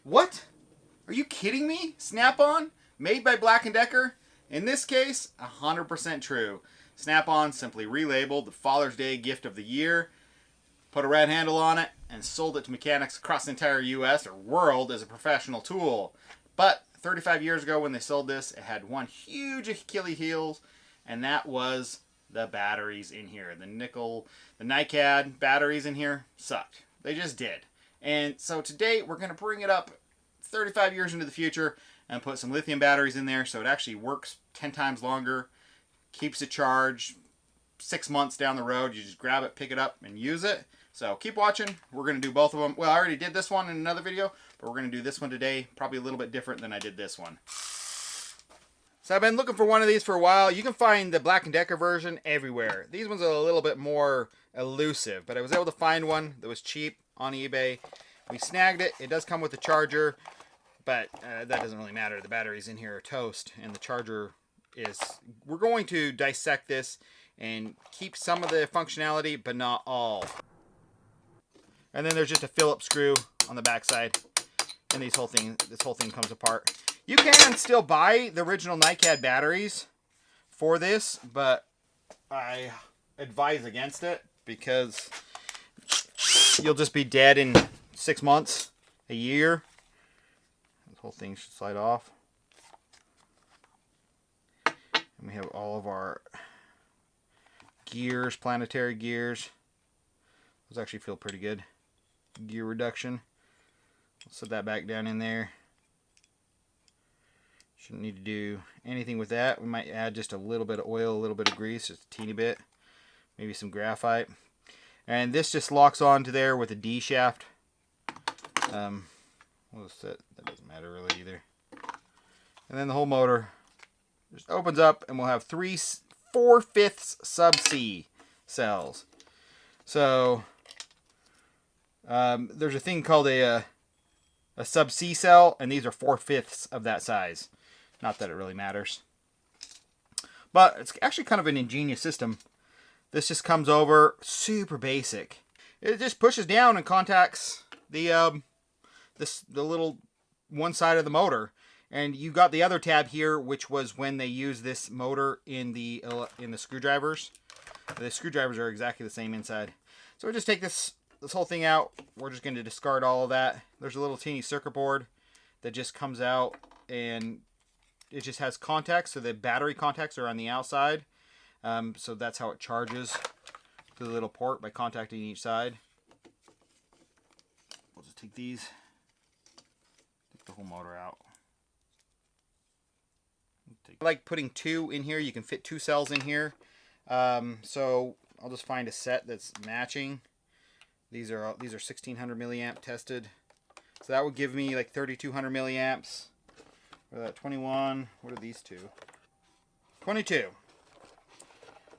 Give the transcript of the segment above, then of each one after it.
What? Are you kidding me? Snap-on? Made by Black & Decker? In this case, 100% true. Snap-on simply relabeled the Father's Day gift of the year, put a red handle on it, and sold it to mechanics across the entire US or world as a professional tool. But 35 years ago when they sold this, it had one huge Achilles heel, and that was the batteries in here. The nickel, the NiCad batteries in here sucked. They just did. And so today we're going to bring it up 35 years into the future and put some lithium batteries in there so it actually works 10 times longer, keeps it charged 6 months down the road. You just grab it, pick it up, and use it. So keep watching. We're going to do both of them. Well, I already did this one in another video, but we're going to do this one today. Probably a little bit different than I did this one. So I've been looking for one of these for a while. You can find the Black & Decker version everywhere. These ones are a little bit more elusive, but I was able to find one that was cheap on eBay. We snagged it. It does come with a charger, but that doesn't really matter. The batteries in here are toast, and the charger is... We're going to dissect this and keep some of the functionality, but not all. And then there's just a Phillips screw on the backside, and this whole thing comes apart. You can still buy the original NiCad batteries for this, but I advise against it because you'll just be dead in 6 months, a year. This whole thing should slide off. And we have all of our gears, planetary gears. Those actually feel pretty good. Gear reduction. I'll set that back down in there. Shouldn't need to do anything with that. We might add just a little bit of oil, a little bit of grease, just a teeny bit. Maybe some graphite. And this just locks onto there with a D shaft. We'll set, that doesn't matter really either. And then the whole motor just opens up, and we'll have 4/5 sub-C cells. So there's a thing called a sub-C cell, and these are 4/5 of that size. Not that it really matters. But it's actually kind of an ingenious system. This just comes over, super basic. It just pushes down and contacts the little one side of the motor. And you got the other tab here, which was when they used this motor in the screwdrivers. The screwdrivers are exactly the same inside. So we just take this whole thing out. We're just going to discard all of that. There's a little teeny circuit board that just comes out, and it just has contacts. So the battery contacts are on the outside. So that's how it charges to the little port, by contacting each side. We'll just take these, take the whole motor out. I like putting 2 in here. You can fit 2 cells in here. So I'll just find a set that's matching. These are 1600 milliamp tested. So that would give me like 3200 milliamps. Or that 21. What are these two? 22.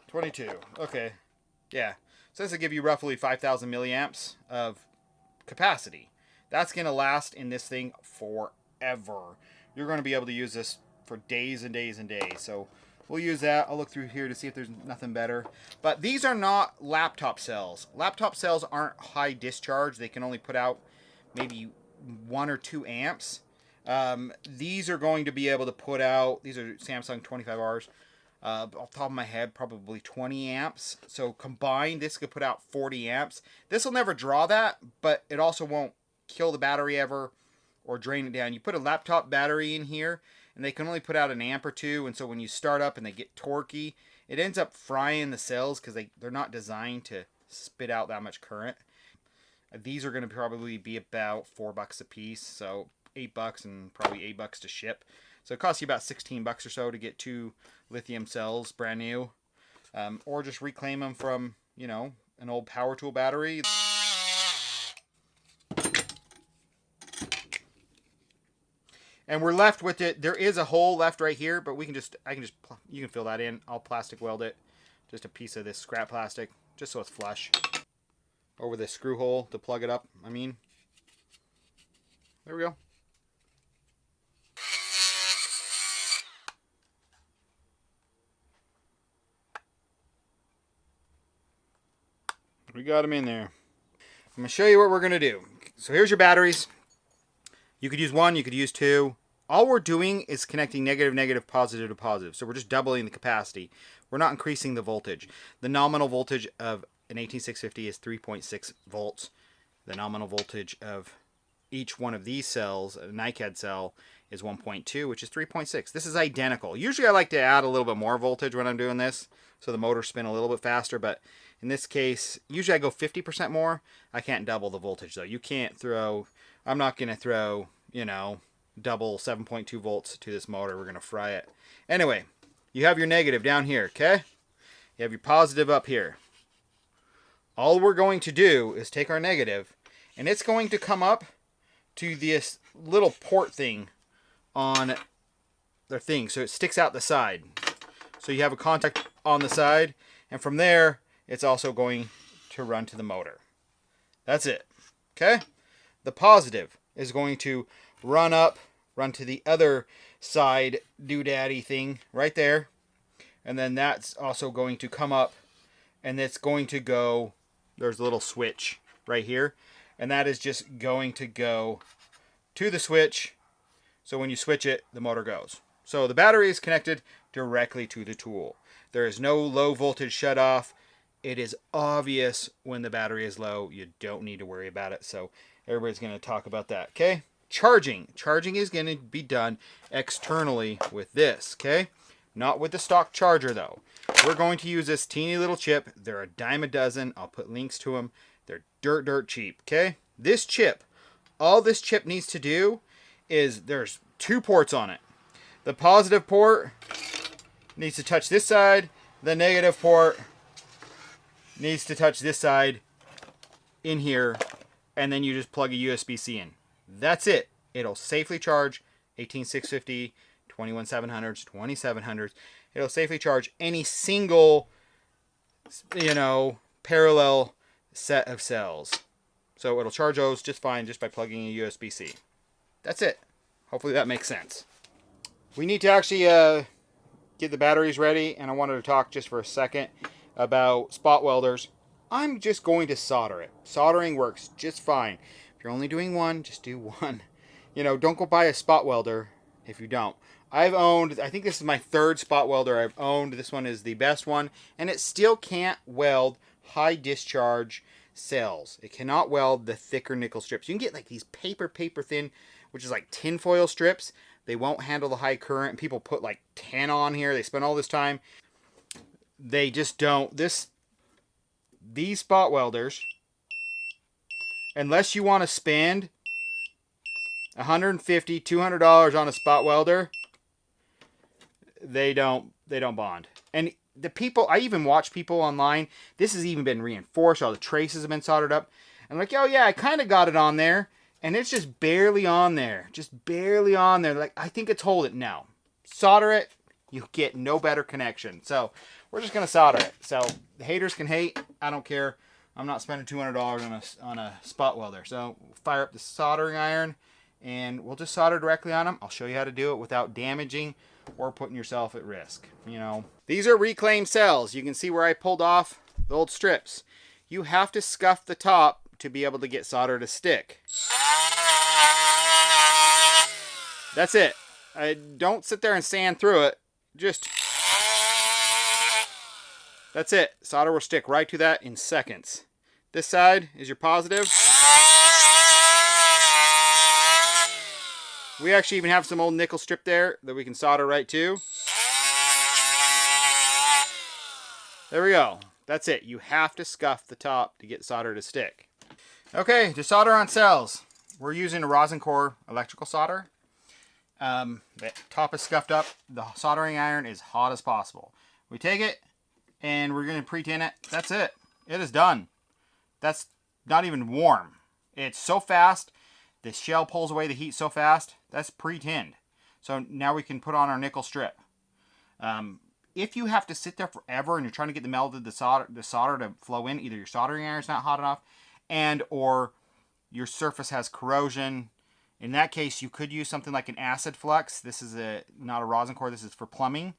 22. Okay. Yeah. So this will give you roughly 5000 milliamps of capacity. That's going to last in this thing forever. You're going to be able to use this for days and days and days. So we'll use that. I'll look through here to see if there's nothing better. But these are not laptop cells. Laptop cells aren't high discharge. They can only put out maybe 1 or 2 amps. These are going to be able to put out, these are Samsung 25Rs. Off the top of my head, probably 20 amps. So combined, this could put out 40 amps. This will never draw that, but it also won't kill the battery ever or drain it down. You put a laptop battery in here, and they can only put out an amp or 2, and so when you start up and they get torquey, it ends up frying the cells because they're not designed to spit out that much current. These are going to probably be about $4 a piece, so $8 and probably $8 to ship. So it costs you about $16 or so to get 2 lithium cells brand new, or just reclaim them from, you know, an old power tool battery. And we're left with it. There is a hole left right here, but you can fill that in. I'll plastic weld it. Just a piece of this scrap plastic, just so it's flush. Over the screw hole to plug it up, I mean. There we go. We got them in there. I'm going to show you what we're going to do. So here's your batteries. You could use 1, you could use 2. All we're doing is connecting negative, negative, positive to positive. So we're just doubling the capacity. We're not increasing the voltage. The nominal voltage of an 18650 is 3.6 volts. The nominal voltage of each one of these cells, a NiCad cell, is 1.2, which is 3.6. This is identical. Usually I like to add a little bit more voltage when I'm doing this, so the motor spin a little bit faster, but in this case, usually I go 50% more. I can't double the voltage though. You can't throw, I'm not going to throw, you know, double 7.2 volts to this motor. We're going to fry it. Anyway, you have your negative down here, okay? You have your positive up here. All we're going to do is take our negative, and it's going to come up to this little port thing on their thing. So it sticks out the side. So you have a contact on the side, and from there, it's also going to run to the motor. That's it. Okay? The positive is going to run to the other side doodaddy thing right there. And then that's also going to come up, and it's going to go, there's a little switch right here. And that is just going to go to the switch. So when you switch it, the motor goes. So the battery is connected directly to the tool. There is no low voltage shut off. It is obvious when the battery is low. You don't need to worry about it. So everybody's going to talk about that. Okay. Charging. Charging is going to be done externally with this. Okay. Not with the stock charger though. We're going to use this teeny little chip. They're a dime a dozen. I'll put links to them. They're dirt cheap. Okay. This chip, all this chip needs to do is there's 2 ports on it. The positive port needs to touch this side. The negative port needs to touch this side in here. And then you just plug a USB-C in. That's it. It'll safely charge 18650, 21700s, 2700s. It'll safely charge any single, you know, parallel set of cells. So it'll charge those just fine just by plugging a USB-C. That's it. Hopefully that makes sense. We need to actually get the batteries ready, and I wanted to talk just for a second about spot welders. I'm just going to solder it. Soldering works just fine. If you're only doing one, just do one. You know, don't go buy a spot welder if you don't. I've owned, I think this is my 3rd spot welder I've owned. This one is the best one, and it still can't weld high discharge cells. It cannot weld the thicker nickel strips. You can get like these paper thin, which is like tinfoil strips. They won't handle the high current. People put like 10 on here. They spend all this time. They just don't. These spot welders, unless you want to spend $150, $200 on a spot welder, they don't bond. And the people, I even watch people online, this has even been reinforced, all the traces have been soldered up. And like, oh yeah, I kind of got it on there, and it's just barely on there. Just barely on there. Like, I think it's holding. No. Solder it, you get no better connection. So, we're just going to solder it. So, the haters can hate. I don't care. I'm not spending $200 on a spot welder. So, we'll fire up the soldering iron, and we'll just solder directly on them. I'll show you how to do it without damaging or putting yourself at risk. You know, these are reclaimed cells. You can see where I pulled off the old strips. You have to scuff the top to be able to get solder to stick. That's it. Don't sit there and sand through it. Just, that's it. Solder will stick right to that in seconds. This side is your positive. We actually even have some old nickel strip there that we can solder right to. There we go. That's it. You have to scuff the top to get solder to stick. Okay, to solder on cells, we're using a rosin core electrical solder. The top is scuffed up. The soldering iron is hot as possible. We take it and we're going to pre-tin it. That's it. It is done. That's not even warm. It's so fast. The shell pulls away the heat so fast. That's pre-tinned. So now we can put on our nickel strip. If you have to sit there forever and you're trying to get the solder to flow in, either your soldering iron's not hot enough and or your surface has corrosion. In that case, you could use something like an acid flux. This is not a rosin core. This is for plumbing.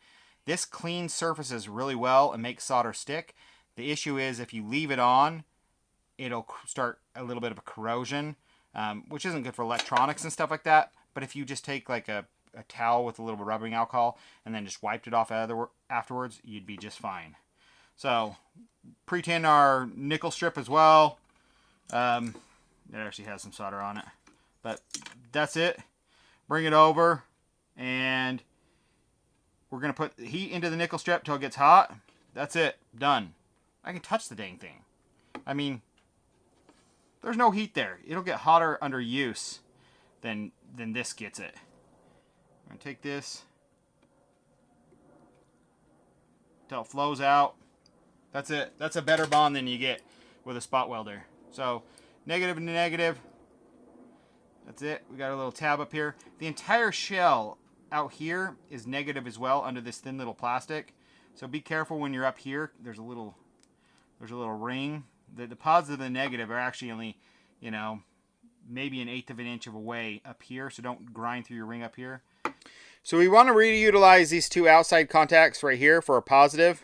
This cleans surfaces really well and makes solder stick. The issue is if you leave it on, it'll start a little bit of a corrosion. which isn't good for electronics and stuff like that. But if you just take like a towel with a little bit of rubbing alcohol and then just wiped it off afterwards, you'd be just fine. So pre-tin our nickel strip as well. It actually has some solder on it, but that's it. Bring it over, and we're gonna put heat into the nickel strip till it gets hot. That's it, done. I can touch the dang thing. I mean, there's no heat there. It'll get hotter under use than this gets it. I'm gonna take this till it flows out. That's it. That's a better bond than you get with a spot welder. So negative to negative. That's it. We got a little tab up here. The entire shell out here is negative as well under this thin little plastic. So be careful when you're up here. There's a little ring. The positive and the negative are actually only, you know, maybe 1/8 of an inch away up here. So don't grind through your ring up here. So we want to reutilize these two outside contacts right here for a positive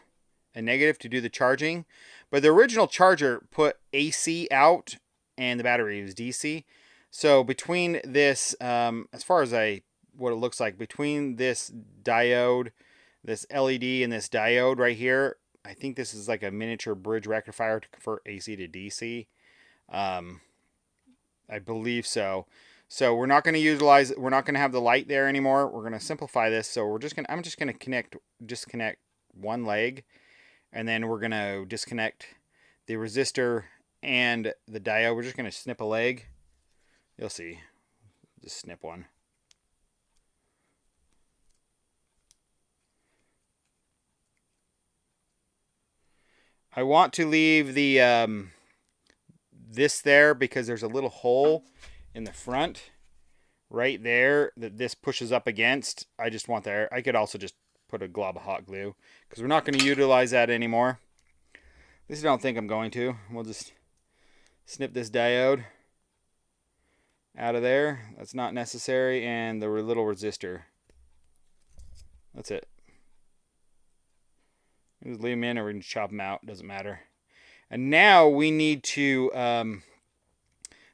and negative to do the charging. But the original charger put AC out and the battery was DC. So between this, as far as what it looks like, between this diode, this LED and this diode right here, I think this is like a miniature bridge rectifier to convert AC to DC. I believe so. So we're not going to utilize, we're not going to have the light there anymore. We're going to simplify this. So I'm just going to disconnect one leg, and then we're going to disconnect the resistor and the diode. We're just going to snip a leg. You'll see. Just snip one. I want to leave the this there because there's a little hole in the front right there that this pushes up against. I just want there. I could also just put a glob of hot glue because we're not going to utilize that anymore. At least I don't think I'm going to. We'll just snip this diode out of there. That's not necessary. And the little resistor. That's it. Just leave them in or we can chop them out. Doesn't matter. And now we need to,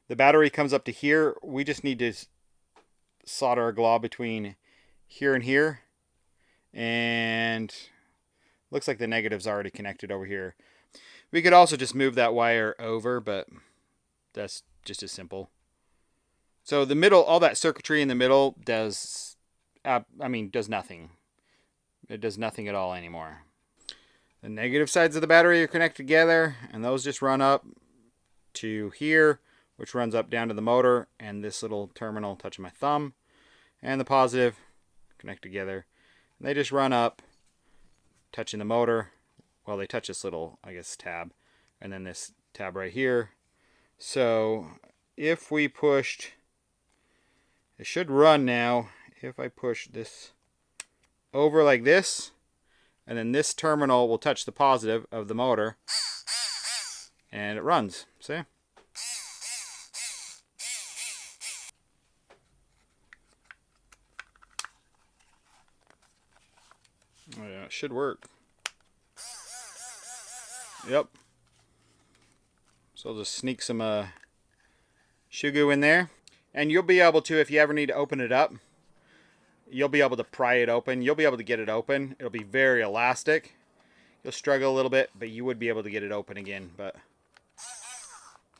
the battery comes up to here. We just need to solder a glob between here and here. And looks like the negative's already connected over here. We could also just move that wire over, but that's just as simple. So the middle, all that circuitry in the middle does nothing. It does nothing at all anymore. The negative sides of the battery are connected together, and those just run up to here, which runs up down to the motor, and this little terminal touching my thumb, and the positive connect together. And they just run up, touching the motor. Well, they touch this little, I guess, tab, and then this tab right here. So if we pushed, it should run now. If I push this over like this, and then this terminal will touch the positive of the motor, and it runs. See? Oh yeah, it should work. Yep. So I'll just sneak some shugu in there. And you'll be able to, if you ever need to open it up, you'll be able to pry it open. You'll be able to get it open. It'll be very elastic. You'll struggle a little bit, but you would be able to get it open again. But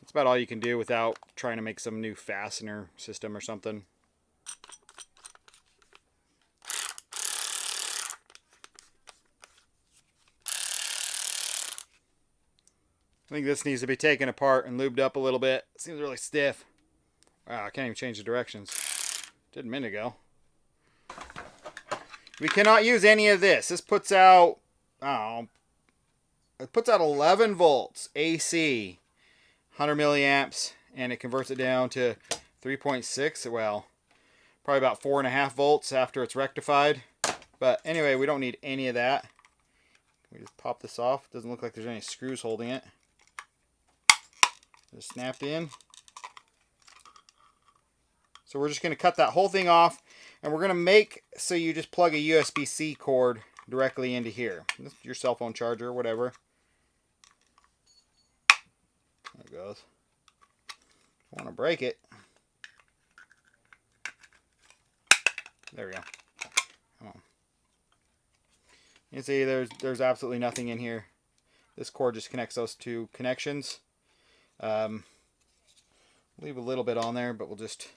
that's about all you can do without trying to make some new fastener system or something. I think this needs to be taken apart and lubed up a little bit. It seems really stiff. Wow, I can't even change the directions. Did a minute ago. We cannot use any of this. This puts out, it puts out 11 volts AC, 100 milliamps, and it converts it down to 3.6. Well, probably about 4.5 volts after it's rectified. But anyway, we don't need any of that. We just pop this off. Doesn't look like there's any screws holding it. Just snapped in. So we're just going to cut that whole thing off, and we're going to make so you just plug a USB-C cord directly into here. This is your cell phone charger or whatever. There it goes. Don't want to break it. There we go. Come on. You can see there's absolutely nothing in here. This cord just connects those two connections. Leave a little bit on there, but we'll just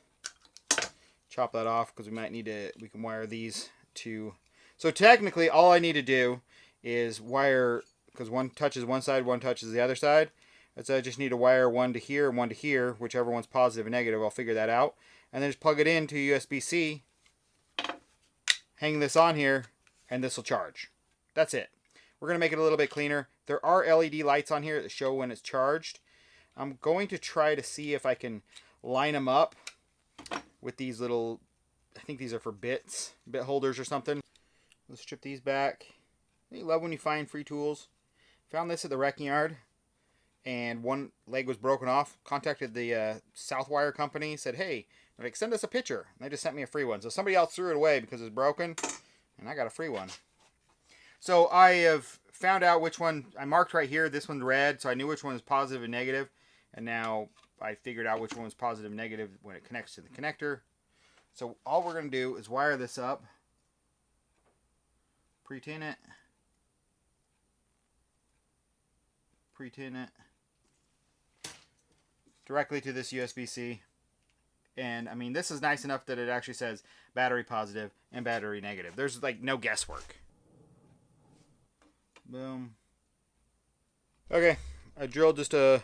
chop that off because we might need to, we can wire these to, so technically all I need to do is wire, because one touches one side, one touches the other side. And so I just need to wire one to here and one to here, whichever one's positive and negative. I'll figure that out. And then just plug it into USB-C, hang this on here, and this will charge. That's it. We're going to make it a little bit cleaner. There are LED lights on here that show when it's charged. I'm going to try to see if I can line them up with these little, I think these are for bit holders or something. Let's strip these back. I love when you find free tools. Found this at the wrecking yard, and one leg was broken off. Contacted the Southwire company, said, hey, like, send us a picture. And they just sent me a free one. So somebody else threw it away because it's broken, and I got a free one. So I have found out which one, I marked right here, this one's red, so I knew which one was positive and negative. And now I figured out which one was positive and negative when it connects to the connector. So all we're going to do is wire this up, pre-tin it, directly to this USB-C. And I mean, this is nice enough that it actually says battery positive and battery negative. There's like no guesswork. Boom. Okay, I drilled just a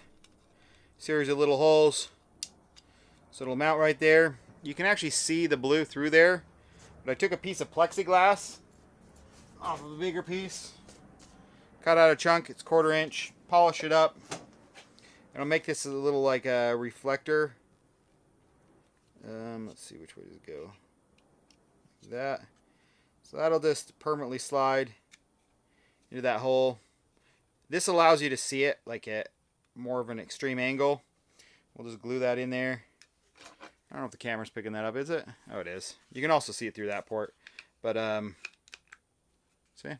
series of little holes, so it'll mount right there. You can actually see the blue through there, but I took a piece of plexiglass off of a bigger piece, cut out a chunk, it's 1/4 inch, polish it up, and I'll make this a little like a reflector. Let's see which way does it go. That, so that'll just permanently slide into that hole. This allows you to see it like at more of an extreme angle. We'll just glue that in there. I don't know if the camera's picking that up, is it? Oh, it is. You can also see it through that port. But, see?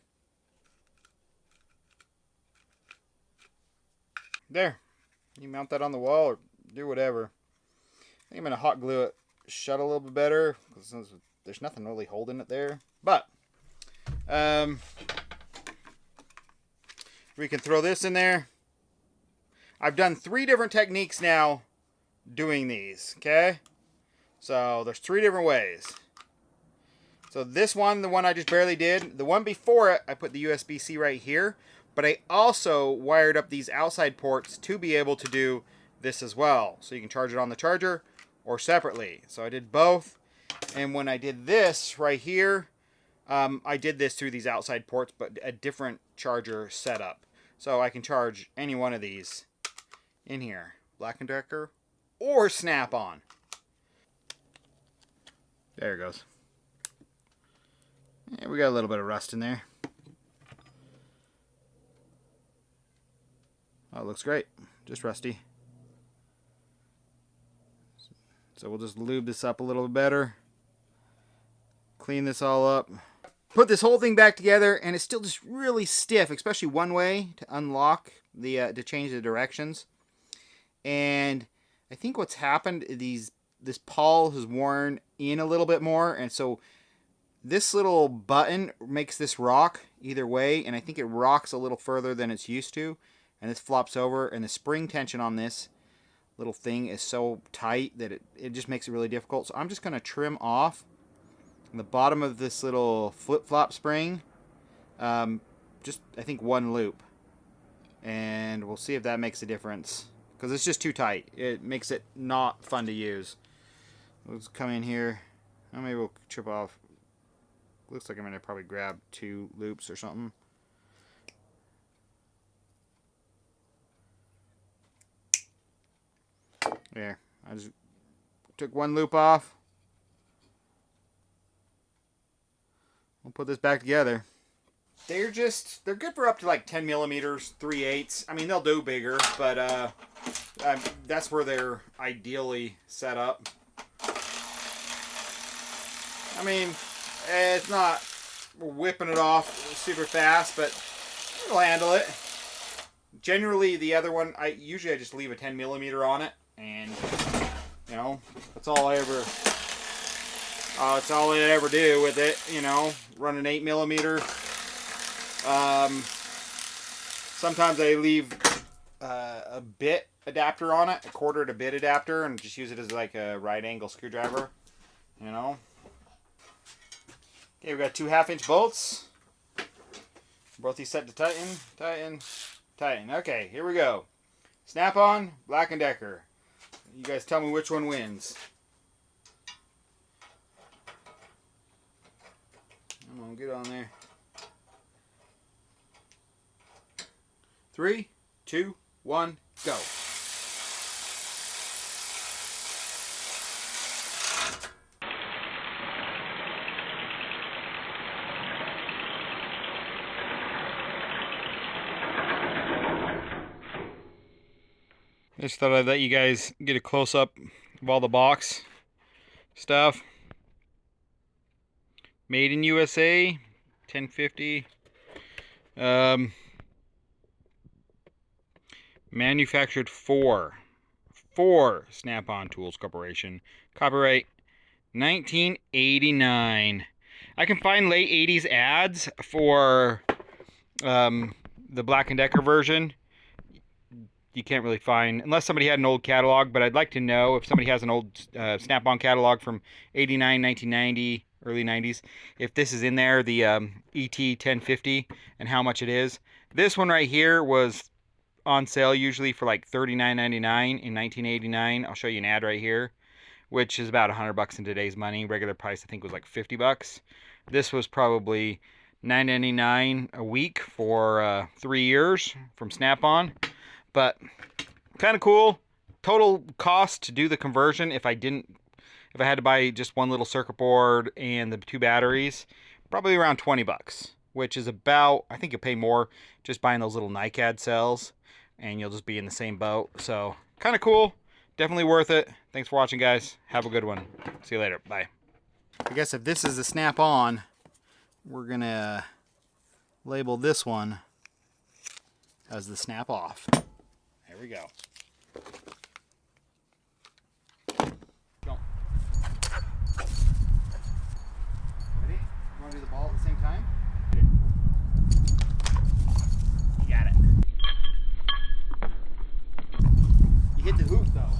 There. You can mount that on the wall or do whatever. I think I'm going to hot glue it shut a little bit better, because there's nothing really holding it there. But, we can throw this in there. I've done 3 different techniques now doing these, okay? So there's 3 different ways. So this one, the one I just barely did, the one before it, I put the USB-C right here, but I also wired up these outside ports to be able to do this as well. So you can charge it on the charger or separately. So I did both, and when I did this right here, I did this through these outside ports, but a different charger setup. So I can charge any one of these in here, Black & Decker or Snap-on. There it goes. Yeah, we got a little bit of rust in there. Oh, it looks great. Just rusty. So we'll just lube this up a little bit better. Clean this all up. Put this whole thing back together, and it's still just really stiff, especially one way to unlock the to change the directions. And I think what's happened, this pawl has worn in a little bit more, and so this little button makes this rock either way, and I think it rocks a little further than it's used to, and this flops over, and the spring tension on this little thing is so tight that it just makes it really difficult. So I'm just going to trim off the bottom of this little flip-flop spring, just I think 1 loop, and we'll see if that makes a difference, because it's just too tight. It makes it not fun to use. Let's come in here. Oh, maybe we'll chip off. Looks like I'm going to probably grab 2 loops or something. There, I just took 1 loop off. We'll put this back together. They're good for up to like 10 millimeters, 3/8. I mean, they'll do bigger, but that's where they're ideally set up. I mean, it's not whipping it off super fast, but it'll handle it. Generally, the other one, I just leave a 10 millimeter on it, and you know, that's all I It's all I ever do with it, you know, run an 8mm. Sometimes I leave a bit adapter on it, a 1/4 to bit adapter, and just use it as like a right angle screwdriver, you know. Okay, we've got 2 1/2-inch bolts. Both these set to tighten, tighten, tighten. Okay, here we go. Snap-on, Black & Decker. You guys tell me which one wins. Come on, get on there. 3, 2, 1, go. I just thought I'd let you guys get a close-up of all the box stuff. Made in USA, 1050. Manufactured for Snap-on Tools Corporation. Copyright 1989. I can find late 80s ads for the Black & Decker version. You can't really find, unless somebody had an old catalog, but I'd like to know if somebody has an old Snap-on catalog from 89, 1990, early 90s, if this is in there, the ET 1050, and how much it is. This one right here was on sale usually for like $39.99 in 1989. I'll show you an ad right here, which is about $100 in today's money. Regular price I think was like $50. This was probably $9.99 a week for 3 years from Snap-on. But kind of cool. Total cost to do the conversion, if I had to buy just one little circuit board and the 2 batteries, probably around $20, which is about, I think you'll pay more just buying those little NiCad cells, and you'll just be in the same boat. So kind of cool. Definitely worth it. Thanks for watching, guys. Have a good one. See you later. Bye. I guess if this is the Snap-on, we're going to label this one as the Snap-off. There we go. Go. Ready? You want to do the ball at the same time? You got it. You hit the hoop though.